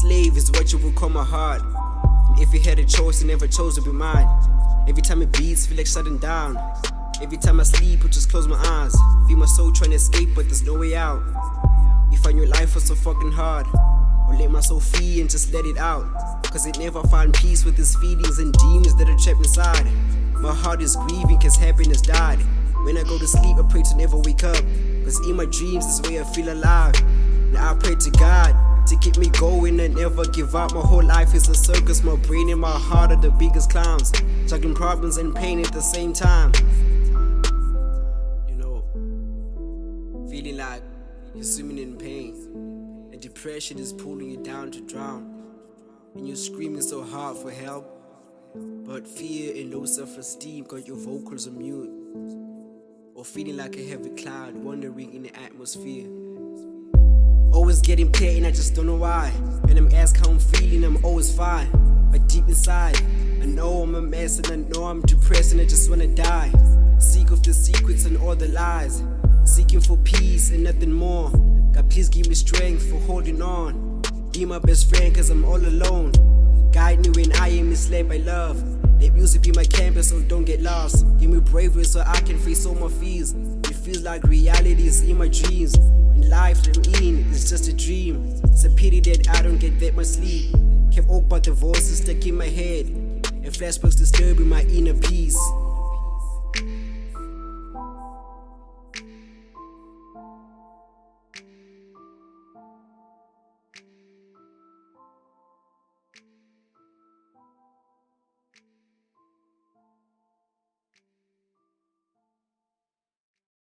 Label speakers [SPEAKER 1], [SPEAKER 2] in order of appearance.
[SPEAKER 1] slave is what you would call my heart. And if you had a choice, you never chose to be mine. Every time it beats, feel like shutting down. Every time I sleep, I just close my eyes. Feel my soul trying to escape, but there's no way out. If I knew life was so fucking hard, I'll let my soul free and just let it out. Cause it never find peace with its feelings and demons that are trapped inside. My heart is grieving cause happiness died. When I go to sleep, I pray to never wake up. Cause in my dreams, this way I feel alive. Now I pray to God to keep me going and never give up. My whole life is a circus, my brain and my heart are the biggest clowns. Juggling problems and pain at the same time. You know, feeling like you're swimming in pain. And depression is pulling you down to drown. And you're screaming so hard for help. But fear and low self-esteem got your vocals on mute. Or feeling like a heavy cloud wandering in the atmosphere. Always getting paid and I just don't know why. When I'm asked how I'm feeling, I'm always fine. But deep inside, I know I'm a mess and I know I'm depressed and I just wanna die. Seek of the secrets and all the lies. Seeking for peace and nothing more. God, please give me strength for holding on. Be my best friend cause I'm all alone. Guide me when I am misled by love. Let music be my canvas so don't get lost. Give me bravery so I can face all my fears. It feels like reality is in my dreams. And life that I'm in is just a dream. It's a pity that I don't get that much sleep. Kept woke by the voices stuck in my head. And flashbacks disturbing my inner peace.